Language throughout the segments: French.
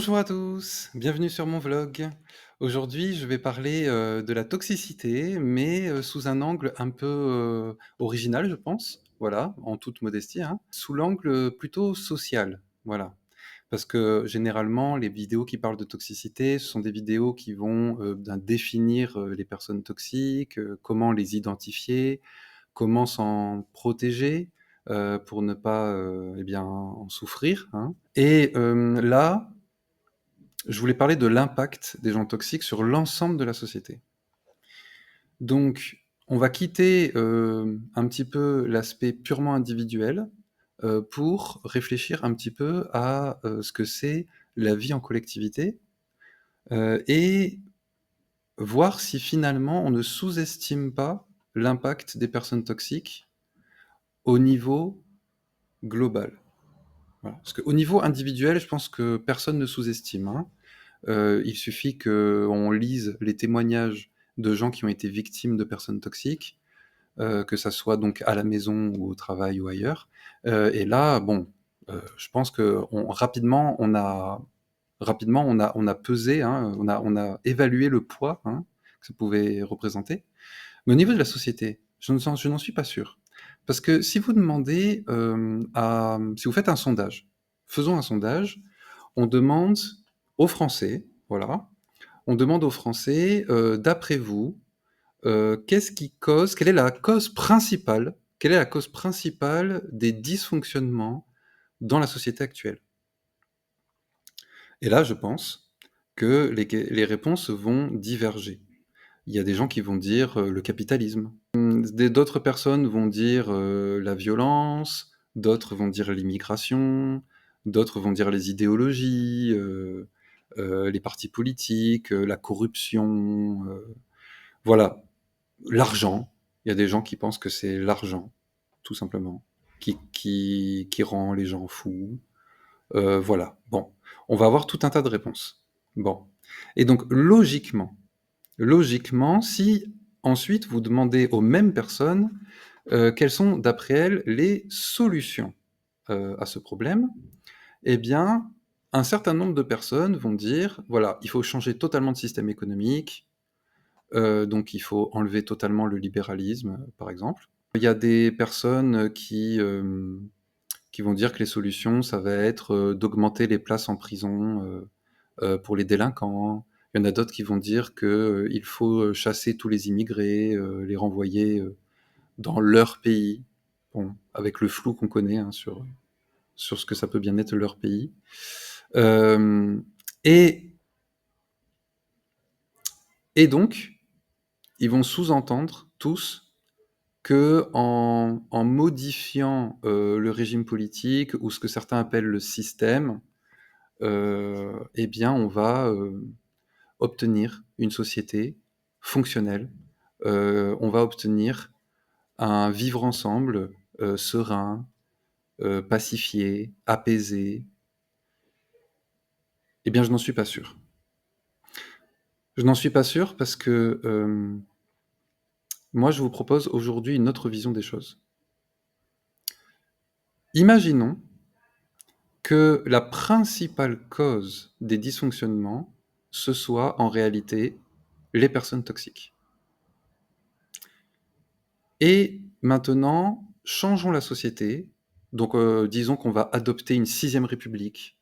Bonjour à tous, bienvenue sur mon vlog. Aujourd'hui, je vais parler, de la toxicité, mais, sous un angle un peu, original, je pense. Voilà, en toute modestie, hein. Sous l'angle, plutôt social, voilà. Parce que, généralement, les vidéos qui parlent de toxicité, ce sont des vidéos qui vont, ben, définir, les personnes toxiques, comment les identifier, comment s'en protéger, pour ne pas, eh bien, en souffrir, hein. Et là, je voulais parler de l'impact des gens toxiques sur l'ensemble de la société. Donc, on va quitter, un petit peu l'aspect purement individuel, pour réfléchir un petit peu à, ce que c'est la vie en collectivité, et voir si finalement on ne sous-estime pas l'impact des personnes toxiques au niveau global. Voilà. Parce qu'au niveau individuel, je pense que personne ne sous-estime, hein. Il suffit qu'on lise les témoignages de gens qui ont été victimes de personnes toxiques, que ça soit donc à la maison ou au travail ou ailleurs. Et là, bon, je pense que rapidement on a pesé, hein, on a évalué le poids, hein, que ça pouvait représenter. Mais au niveau de la société, je n'en suis pas sûr. Parce que si vous demandez, si vous faites un sondage, faisons un sondage, on demande aux Français, voilà, on demande aux Français, d'après vous, qu'est-ce qui cause quelle est la cause principale des dysfonctionnements dans la société actuelle? Et là, je pense que les réponses vont diverger. Il y a des gens qui vont dire, le capitalisme. D'autres personnes vont dire, la violence, d'autres vont dire l'immigration, d'autres vont dire les idéologies, les partis politiques, la corruption, voilà. L'argent. Il y a des gens qui pensent que c'est l'argent, tout simplement, qui rend les gens fous. Voilà. Bon, on va avoir tout un tas de réponses. Bon. Et donc logiquement, si ensuite vous demandez aux mêmes personnes, quelles sont d'après elles les solutions, à ce problème, eh bien, un certain nombre de personnes vont dire: «Voilà, il faut changer totalement de système économique, donc il faut enlever totalement le libéralisme», par exemple. Il y a des personnes qui vont dire que les solutions, ça va être, d'augmenter les places en prison, pour les délinquants. Il y en a d'autres qui vont dire que, il faut, chasser tous les immigrés, les renvoyer, dans leur pays. Bon, avec le flou qu'on connaît, hein, sur ce que ça peut bien être leur pays. Hem et et donc, ils vont sous-entendre tous qu'en modifiant, le régime politique ou ce que certains appellent le système, eh bien on va, obtenir une société fonctionnelle, on va obtenir un vivre ensemble, serein, pacifié, apaisé. Eh bien je n'en suis pas sûr. Je n'en suis pas sûr parce que, moi je vous propose aujourd'hui une autre vision des choses. Imaginons que la principale cause des dysfonctionnements, ce soit en réalité les personnes toxiques. Et maintenant, changeons la société. Donc, disons qu'on va adopter une sixième république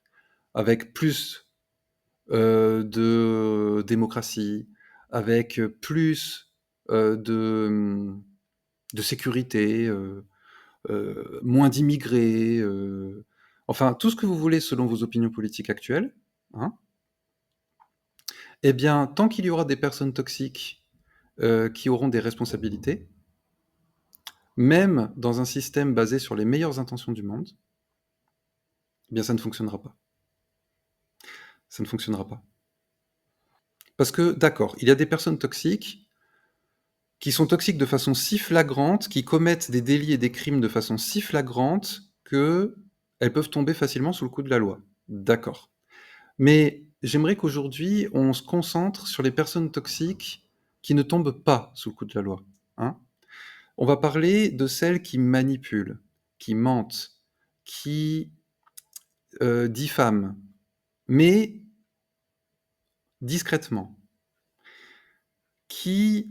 avec plus, de démocratie, avec, plus, de sécurité, moins d'immigrés, enfin tout ce que vous voulez selon vos opinions politiques actuelles, hein. Eh bien, tant qu'il y aura des personnes toxiques, qui auront des responsabilités, même dans un système basé sur les meilleures intentions du monde, eh bien ça ne fonctionnera pas. Ça ne fonctionnera pas. Parce que, d'accord, il y a des personnes toxiques qui sont toxiques de façon si flagrante, qui commettent des délits et des crimes de façon si flagrante qu'elles peuvent tomber facilement sous le coup de la loi. D'accord. Mais j'aimerais qu'aujourd'hui, on se concentre sur les personnes toxiques qui ne tombent pas sous le coup de la loi, hein. On va parler de celles qui manipulent, qui mentent, qui, diffament, mais discrètement, qui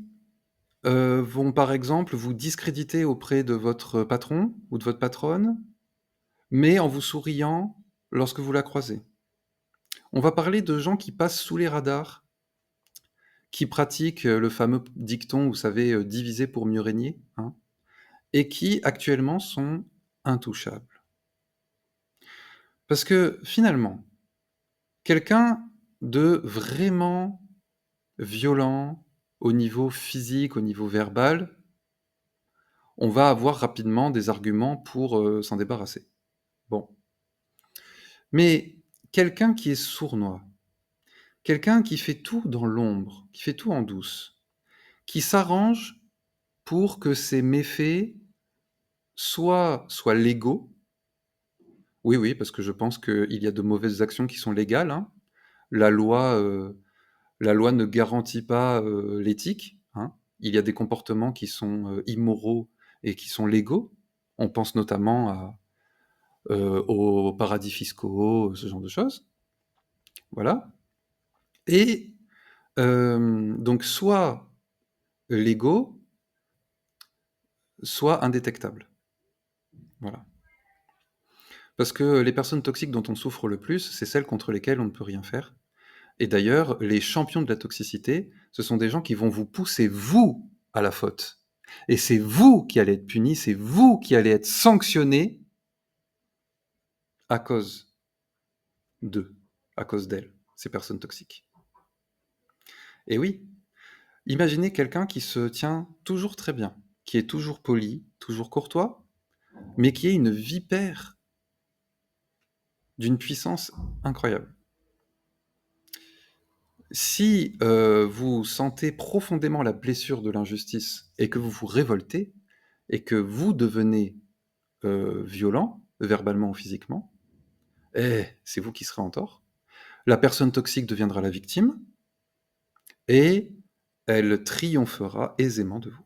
vont par exemple vous discréditer auprès de votre patron ou de votre patronne, mais en vous souriant lorsque vous la croisez. On va parler de gens qui passent sous les radars, qui pratiquent le fameux dicton, vous savez, diviser pour mieux régner, hein, et qui actuellement sont intouchables. Parce que finalement, quelqu'un de vraiment violent au niveau physique, au niveau verbal, on va avoir rapidement des arguments pour s'en débarrasser. Bon. Mais quelqu'un qui est sournois, quelqu'un qui fait tout dans l'ombre, qui fait tout en douce, qui s'arrange pour que ses méfaits soient légaux. Oui, oui, parce que je pense qu'il y a de mauvaises actions qui sont légales, hein. La loi, la loi ne garantit pas, l'éthique, hein. Il y a des comportements qui sont, immoraux et qui sont légaux. On pense notamment aux paradis fiscaux, ce genre de choses. Voilà. Et donc soit légaux, soit indétectables. Voilà. Parce que les personnes toxiques dont on souffre le plus, c'est celles contre lesquelles on ne peut rien faire. Et d'ailleurs, les champions de la toxicité, ce sont des gens qui vont vous pousser, vous, à la faute. Et c'est vous qui allez être puni, c'est vous qui allez être sanctionné à cause d'eux, à cause d'elles, ces personnes toxiques. Et oui, imaginez quelqu'un qui se tient toujours très bien, qui est toujours poli, toujours courtois, mais qui est une vipère d'une puissance incroyable. Si vous sentez profondément la blessure de l'injustice et que vous vous révoltez et que vous devenez violent, verbalement ou physiquement, c'est vous qui serez en tort. La personne toxique deviendra la victime et elle triomphera aisément de vous.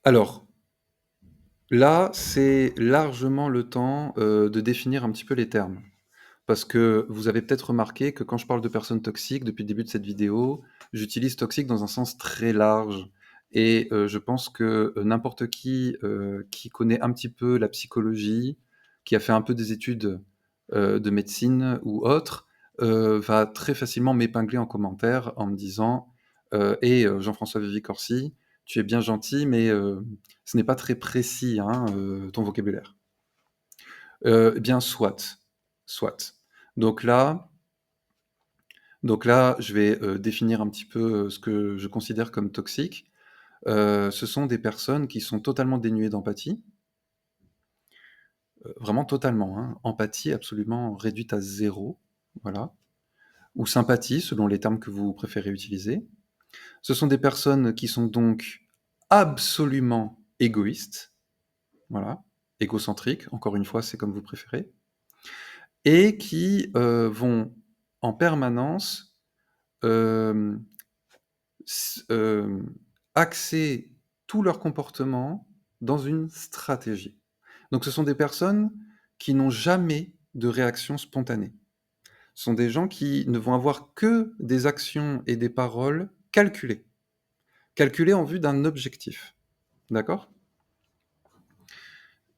Alors, là, c'est largement le temps de définir un petit peu les termes. Parce que vous avez peut-être remarqué que quand je parle de personnes toxiques, depuis le début de cette vidéo, j'utilise toxique dans un sens très large. Et je pense que n'importe qui connaît un petit peu la psychologie, qui a fait un peu des études de médecine ou autre, va très facilement m'épingler en commentaire en me disant Jean-François Vivi-Corsi, tu es bien gentil, mais ce n'est pas très précis, hein, ton vocabulaire. Eh bien, soit. Soit. Donc là, je vais définir un petit peu ce que je considère comme toxique. Ce sont des personnes qui sont totalement dénuées d'empathie, vraiment totalement, hein. Empathie absolument réduite à zéro, voilà, ou sympathie, selon les termes que vous préférez utiliser. Ce sont des personnes qui sont donc absolument égoïstes, voilà, égocentriques, encore une fois, c'est comme vous préférez, et qui vont en permanence euh, axer tout leur comportement dans une stratégie. Donc ce sont des personnes qui n'ont jamais de réaction spontanée. Ce sont des gens qui ne vont avoir que des actions et des paroles calculées. Calculées en vue d'un objectif. D'accord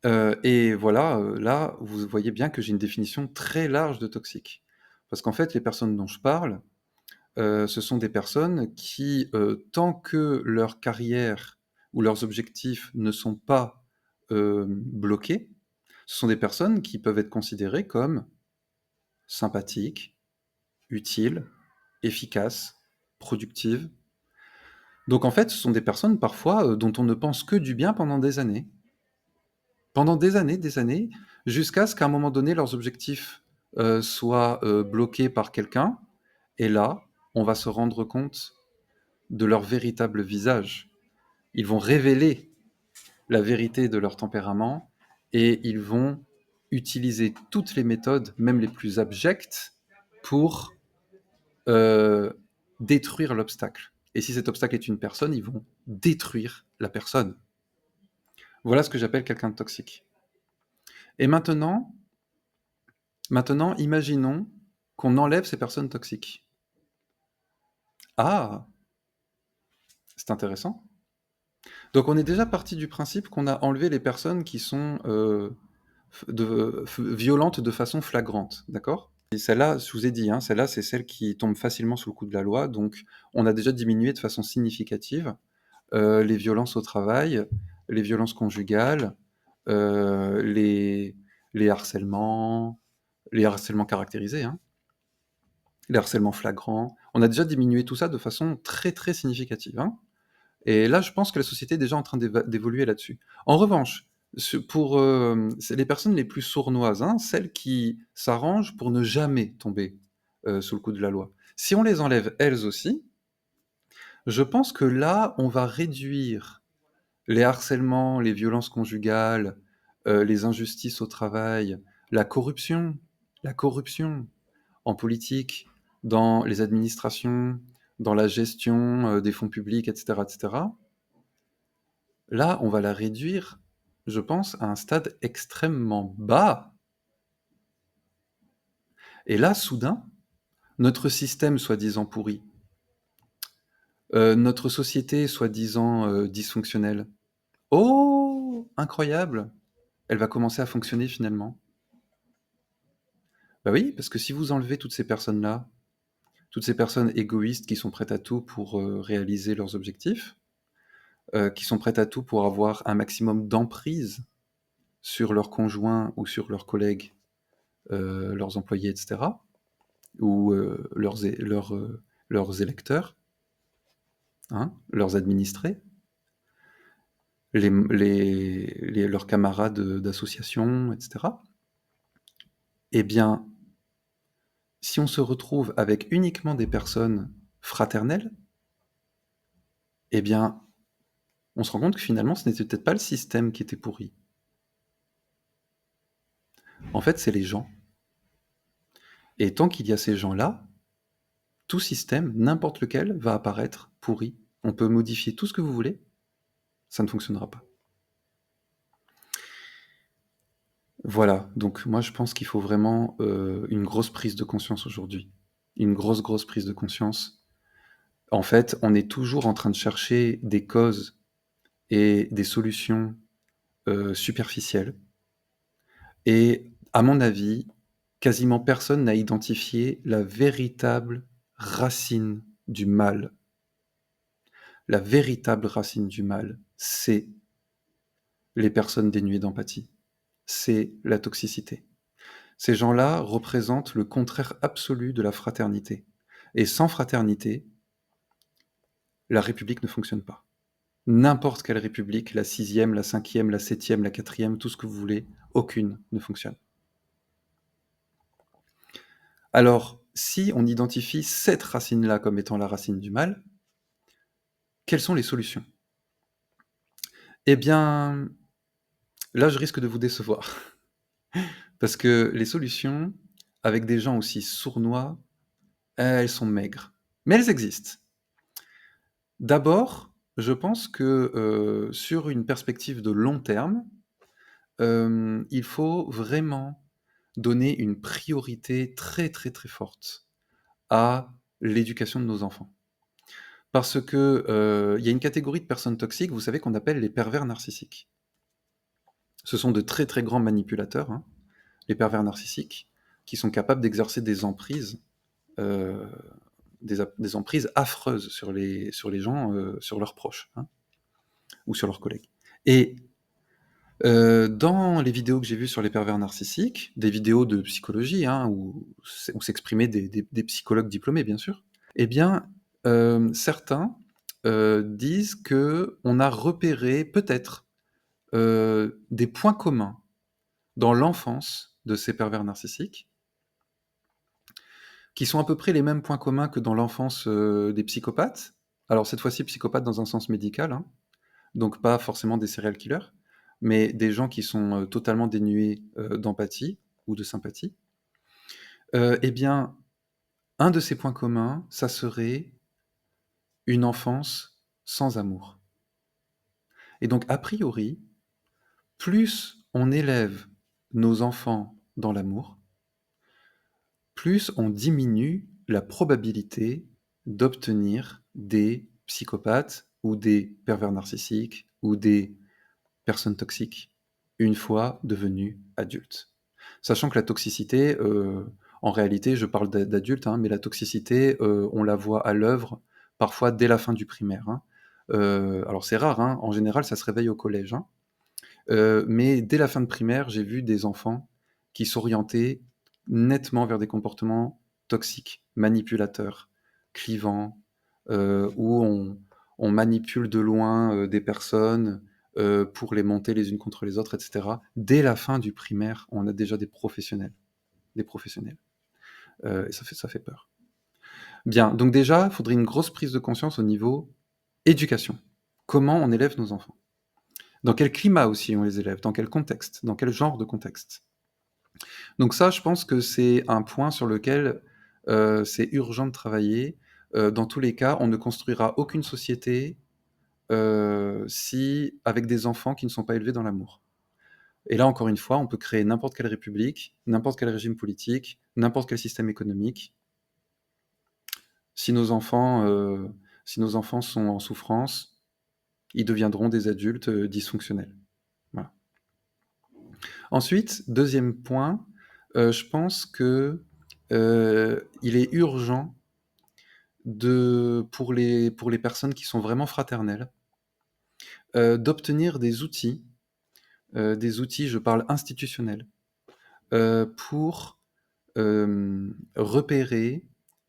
Et voilà, là, vous voyez bien que j'ai une définition très large de toxique. Parce qu'en fait, les personnes dont je parle, ce sont des personnes qui, tant que leur carrière ou leurs objectifs ne sont pas bloqués, ce sont des personnes qui peuvent être considérées comme sympathiques, utiles, efficaces, productives. Donc en fait, ce sont des personnes parfois dont on ne pense que du bien pendant des années. Pendant des années, jusqu'à ce qu'à un moment donné, leurs objectifs soient bloqués par quelqu'un. Et là, on va se rendre compte de leur véritable visage. Ils vont révéler la vérité de leur tempérament et ils vont utiliser toutes les méthodes, même les plus abjectes, pour euh, détruire l'obstacle. Et si cet obstacle est une personne, ils vont détruire la personne. Voilà ce que j'appelle quelqu'un de toxique. Et maintenant, Maintenant, imaginons qu'on enlève ces personnes toxiques. Ah, c'est intéressant. Donc on est déjà parti du principe qu'on a enlevé les personnes qui sont violentes de façon flagrante, d'accord? Et celle-là, je vous ai dit, hein, celle-là, c'est celle qui tombe facilement sous le coup de la loi, donc on a déjà diminué de façon significative les violences au travail, les violences conjugales, les, les harcèlements, les harcèlements caractérisés, hein, les harcèlements flagrants. On a déjà diminué tout ça de façon très très significative, hein. Et là, je pense que la société est déjà en train d'évoluer là-dessus. En revanche, pour c'est les personnes les plus sournoises, hein, celles qui s'arrangent pour ne jamais tomber sous le coup de la loi, si on les enlève elles aussi, je pense que là, on va réduire les harcèlements, les violences conjugales, les injustices au travail, la corruption, la corruption en politique, dans les administrations, dans la gestion des fonds publics, etc., etc. Là, on va la réduire, je pense, à un stade extrêmement bas. Et là, soudain, notre système soi-disant pourri, notre société soi-disant dysfonctionnelle, oh, incroyable, elle va commencer à fonctionner finalement. Bah oui, parce que si vous enlevez toutes ces personnes-là, toutes ces personnes égoïstes qui sont prêtes à tout pour réaliser leurs objectifs, qui sont prêtes à tout pour avoir un maximum d'emprise sur leurs conjoints ou sur leurs collègues, leurs employés, etc., ou leurs électeurs, hein, leurs administrés, leurs camarades d'association, etc., eh bien, si on se retrouve avec uniquement des personnes fraternelles, eh bien, on se rend compte que finalement, ce n'était peut-être pas le système qui était pourri. En fait, c'est les gens. Et tant qu'il y a ces gens-là, tout système, n'importe lequel, va apparaître pourri. On peut modifier tout ce que vous voulez, ça ne fonctionnera pas. Voilà, donc moi je pense qu'il faut vraiment une grosse prise de conscience aujourd'hui. Une grosse, grosse prise de conscience. En fait, on est toujours en train de chercher des causes et des solutions superficielles. Et à mon avis, quasiment personne n'a identifié la véritable racine du mal. La véritable racine du mal, c'est les personnes dénuées d'empathie. C'est la toxicité. Ces gens-là représentent le contraire absolu de la fraternité. Et sans fraternité, la République ne fonctionne pas. N'importe quelle République, la sixième, la cinquième, la septième, la quatrième, tout ce que vous voulez, aucune ne fonctionne. Alors, si on identifie cette racine-là comme étant la racine du mal, quelles sont les solutions? Eh bien, là, je risque de vous décevoir. Parce que les solutions, avec des gens aussi sournois, elles sont maigres. Mais elles existent. D'abord, je pense que sur une perspective de long terme, il faut vraiment donner une priorité très très très forte à l'éducation de nos enfants. Parce que il y a une catégorie de personnes toxiques, vous savez, qu'on appelle les pervers narcissiques. Ce sont de très très grands manipulateurs, hein, les pervers narcissiques, qui sont capables d'exercer des emprises, euh, des emprises affreuses sur les gens, sur leurs proches, hein, ou sur leurs collègues. Et dans les vidéos que j'ai vues sur les pervers narcissiques, des vidéos de psychologie, hein, où s'exprimaient des psychologues diplômés, bien sûr, eh bien, certains disent qu'on a repéré peut-être des points communs dans l'enfance de ces pervers narcissiques, qui sont à peu près les mêmes points communs que dans l'enfance des psychopathes. Alors cette fois-ci, psychopathes dans un sens médical, hein, donc pas forcément des serial killers, mais des gens qui sont totalement dénués d'empathie ou de sympathie. Eh bien, un de ces points communs, ça serait une enfance sans amour. Et donc, a priori, plus on élève nos enfants dans l'amour, plus on diminue la probabilité d'obtenir des psychopathes ou des pervers narcissiques ou des personnes toxiques une fois devenus adultes. Sachant que la toxicité, en réalité, je parle d'adultes, hein, mais la toxicité, on la voit à l'œuvre parfois dès la fin du primaire, hein. Alors c'est rare, hein, en général, ça se réveille au collège, hein. Mais dès la fin de primaire, j'ai vu des enfants qui s'orientaient nettement vers des comportements toxiques, manipulateurs, clivants, où on manipule de loin, des personnes, pour les monter les unes contre les autres et cetera. Dès la fin du primaire, on a déjà des professionnels, et ça fait peur. Bien, donc déjà, il faudrait une grosse prise de conscience au niveau éducation. Comment on élève nos enfants? Dans quel climat aussi on les élève? Dans quel contexte? Dans quel genre de contexte? Donc ça, je pense que c'est un point sur lequel, c'est urgent de travailler. Dans tous les cas, on ne construira aucune société, si avec des enfants qui ne sont pas élevés dans l'amour. Et là, encore une fois, on peut créer n'importe quelle république, n'importe quel régime politique, n'importe quel système économique. Si nos enfants, sont en souffrance, ils deviendront des adultes, dysfonctionnels. Voilà. Ensuite, deuxième point, je pense que, il est urgent pour les personnes qui sont vraiment fraternelles, d'obtenir des outils, je parle institutionnels, pour, repérer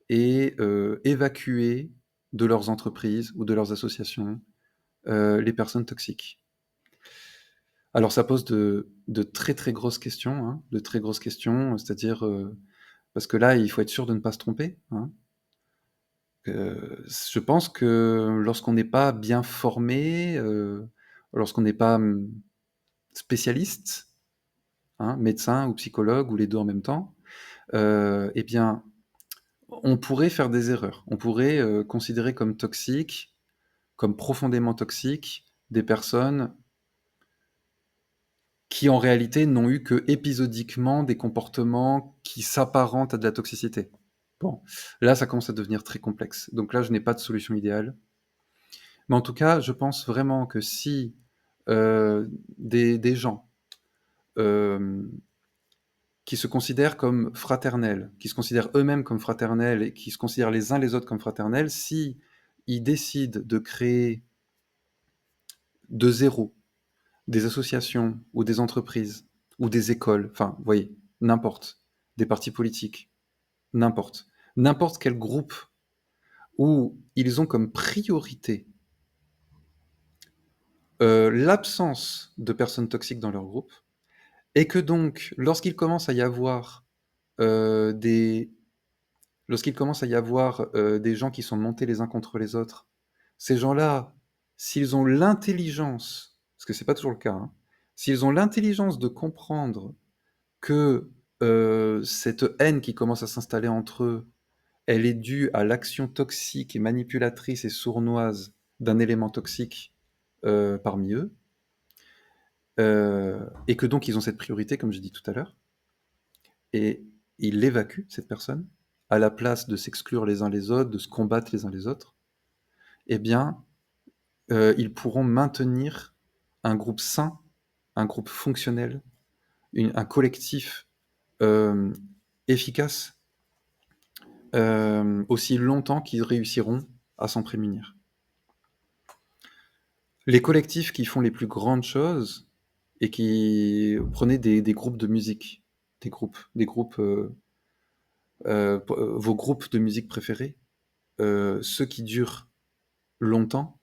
et évacuer de leurs entreprises ou de leurs associations, les personnes toxiques. Alors ça pose de très, très grosses questions, hein, de très grosses questions, c'est-à-dire, parce que là, il faut être sûr de ne pas se tromper, hein. Je pense que lorsqu'on n'est pas bien formé, lorsqu'on n'est pas, spécialiste, hein, médecin ou psychologue ou les 2 en même temps, et bien, on pourrait faire des erreurs. On pourrait, considérer comme toxiques, comme profondément toxiques, des personnes qui, en réalité, n'ont eu que épisodiquement des comportements qui s'apparentent à de la toxicité. Bon, là, ça commence à devenir très complexe. Donc là, je n'ai pas de solution idéale. Mais en tout cas, je pense vraiment que si, des gens, hem, qui se considèrent comme fraternels, qui se considèrent eux-mêmes comme fraternels et qui se considèrent les uns les autres comme fraternels, si ils décident de créer de zéro des associations ou des entreprises ou des écoles, enfin, vous voyez, n'importe, des partis politiques, n'importe, n'importe quel groupe où ils ont comme priorité, l'absence de personnes toxiques dans leur groupe et que donc lorsqu'il commence à y avoir, des lorsqu'il commence à y avoir, des gens qui sont montés les uns contre les autres, ces gens-là, s'ils ont l'intelligence, parce que c'est pas toujours le cas, hein, s'ils ont l'intelligence de comprendre que, cette haine qui commence à s'installer entre eux, elle est due à l'action toxique et manipulatrice et sournoise d'un élément toxique, parmi eux, et que donc ils ont cette priorité, comme j'ai dit tout à l'heure, et ils l'évacuent, cette personne, à la place de s'exclure les uns les autres, de se combattre les uns les autres, eh bien, ils pourront maintenir un groupe sain, un groupe fonctionnel, un collectif euh, efficace, aussi longtemps qu'ils réussiront à s'en prémunir. Les collectifs qui font les plus grandes choses et qui prenez des groupes de musique, vos groupes de musique préférés, ceux qui durent longtemps,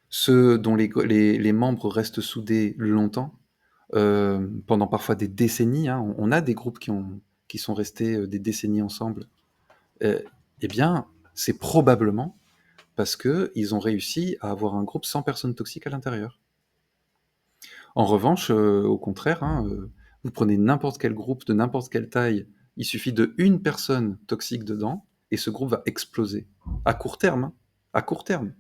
ceux dont les membres restent soudés longtemps, pendant parfois des décennies, hein. On a des groupes qui sont restés des décennies ensemble. Eh bien, c'est probablement parce qu'ils ont réussi à avoir un groupe sans personnes toxiques à l'intérieur. En revanche, au contraire, hein, vous prenez n'importe quel groupe de n'importe quelle taille, il suffit de une personne toxique dedans, et ce groupe va exploser. À court terme, hein, à court terme.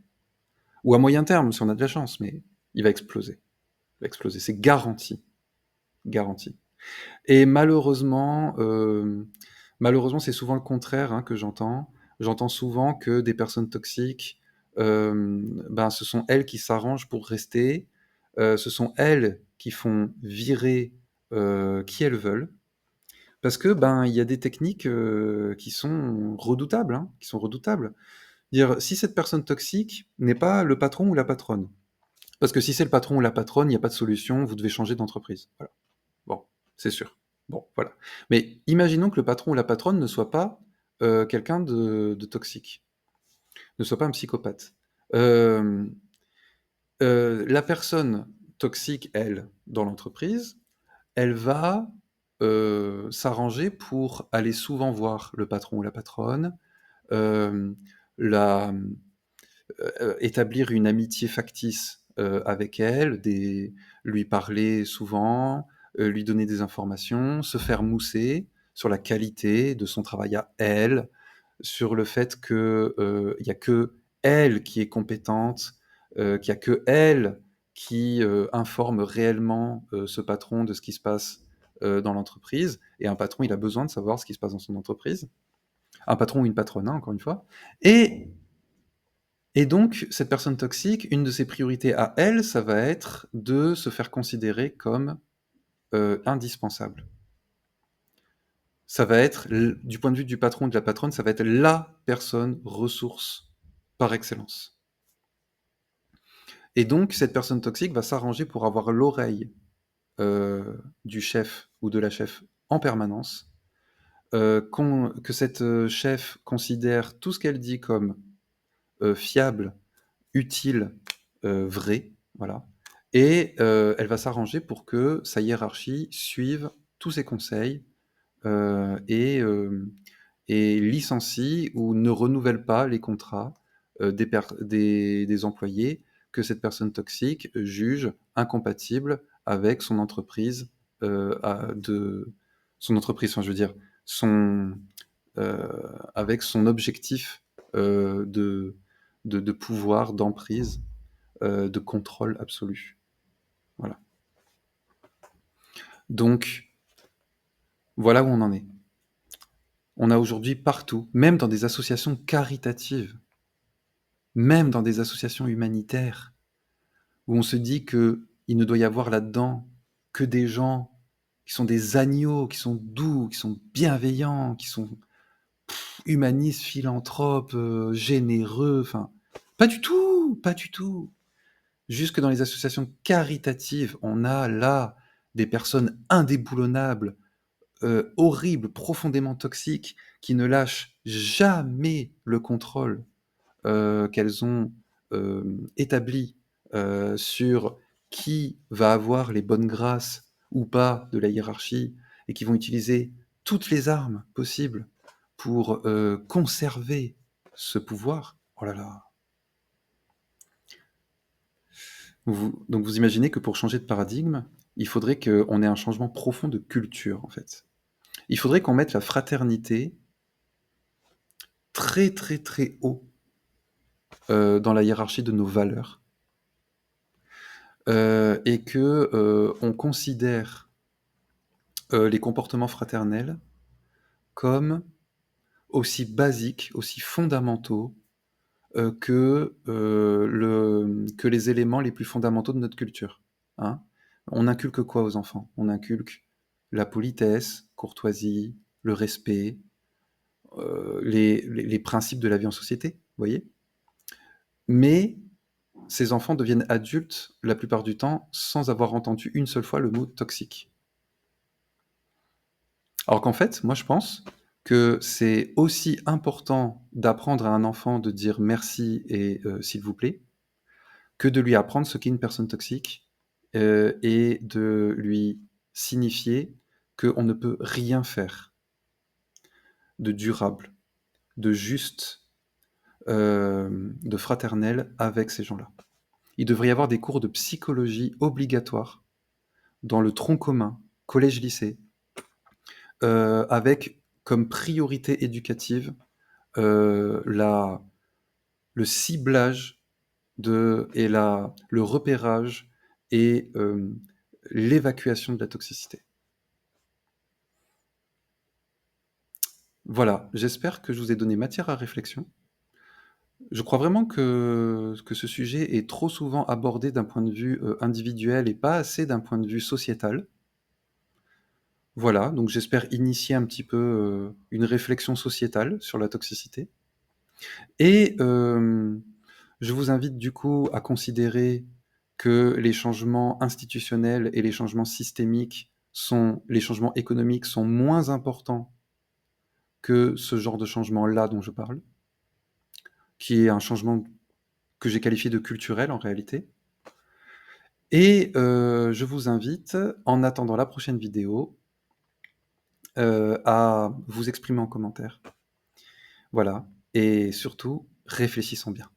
Ou à moyen terme, si on a de la chance, mais il va exploser. Il va exploser, c'est garanti. Garanti. Et malheureusement, c'est souvent le contraire, hein, que j'entends. J'entends souvent que des personnes toxiques, ben, ce sont elles qui s'arrangent pour rester, ce sont elles qui font virer, qui elles veulent. Parce que, ben, il y a des techniques, qui sont redoutables, hein, qui sont redoutables. Dire, si cette personne toxique n'est pas le patron ou la patronne, parce que si c'est le patron ou la patronne, il y a pas de solution, vous devez changer d'entreprise. Voilà. Bon, c'est sûr. Bon, voilà. Mais imaginons que le patron ou la patronne ne soit pas, quelqu'un de toxique, ne soit pas un psychopathe. Hem, la personne toxique, elle, dans l'entreprise, elle va, s'arranger pour aller souvent voir le patron ou la patronne, hem, la établir une amitié factice, avec elle, lui parler souvent, lui donner des informations, se faire mousser sur la qualité de son travail à elle, sur le fait que, il y a que elle qui est compétente, qu'il y a que elle qui, informe réellement, ce patron de ce qui se passe, dans l'entreprise. Et un patron, il a besoin de savoir ce qui se passe dans son entreprise. Un patron ou une patronne, hein, encore une fois. Et et donc, cette personne toxique, une de ses priorités à elle, ça va être de se faire considérer comme, indispensable. Ça va être du point de vue du patron ou de la patronne, ça va être la personne ressource par excellence. Et donc, cette personne toxique va s'arranger pour avoir l'oreille, du chef ou de la chef en permanence, que cette, chef considère tout ce qu'elle dit comme, fiable, utile, vrai, voilà. Et elle va s'arranger pour que sa hiérarchie suive tous ses conseils, et licencie ou ne renouvelle pas les contrats, des employés que cette personne toxique juge incompatibles avec son entreprise, enfin, je veux dire, son, avec son objectif, de pouvoir, d'emprise, de contrôle absolu. Voilà. Donc, voilà où on en est. On a aujourd'hui partout, même dans des associations caritatives, même dans des associations humanitaires, où on se dit que il ne doit y avoir là-dedans que des gens qui sont des agneaux, qui sont doux, qui sont bienveillants, qui sont humanistes, philanthropes, généreux, enfin, pas du tout, pas du tout. Jusque dans les associations caritatives, on a là des personnes indéboulonnables, horribles, profondément toxiques, qui ne lâchent jamais le contrôle, qu'elles ont, établi, sur qui va avoir les bonnes grâces ou pas de la hiérarchie, et qui vont utiliser toutes les armes possibles pour, conserver ce pouvoir. Oh là là! Donc vous imaginez que pour changer de paradigme, il faudrait qu'on ait un changement profond de culture, en fait. Il faudrait qu'on mette la fraternité très, très, très haut, dans la hiérarchie de nos valeurs, et que, on considère, les comportements fraternels comme aussi basiques, aussi fondamentaux, que les éléments les plus fondamentaux de notre culture, hein. On inculque quoi aux enfants? On inculque la politesse, courtoisie, le respect, les principes de la vie en société, vous voyez? Mais ces enfants deviennent adultes, la plupart du temps, sans avoir entendu une seule fois le mot toxique. Alors qu'en fait, moi je pense que c'est aussi important d'apprendre à un enfant de dire merci et s'il vous plaît, que de lui apprendre ce qu'est une personne toxique, et de lui signifier qu'on ne peut rien faire de durable, de juste, de fraternel avec ces gens-là. Il devrait y avoir des cours de psychologie obligatoires dans le tronc commun, collège-lycée, avec comme priorité éducative, la le ciblage le repérage et l'évacuation de la toxicité. Voilà, j'espère que je vous ai donné matière à réflexion. Je crois vraiment que ce sujet est trop souvent abordé d'un point de vue, individuel et pas assez d'un point de vue sociétal. Voilà, donc j'espère initier un petit peu, une réflexion sociétale sur la toxicité et je vous invite du coup à considérer que les changements institutionnels et les changements systémiques les changements économiques sont moins importants que ce genre de changement-là dont je parle, qui est un changement que j'ai qualifié de culturel en réalité. Et je vous invite, en attendant la prochaine vidéo, à vous exprimer en commentaire. Voilà, et surtout, réfléchissons bien.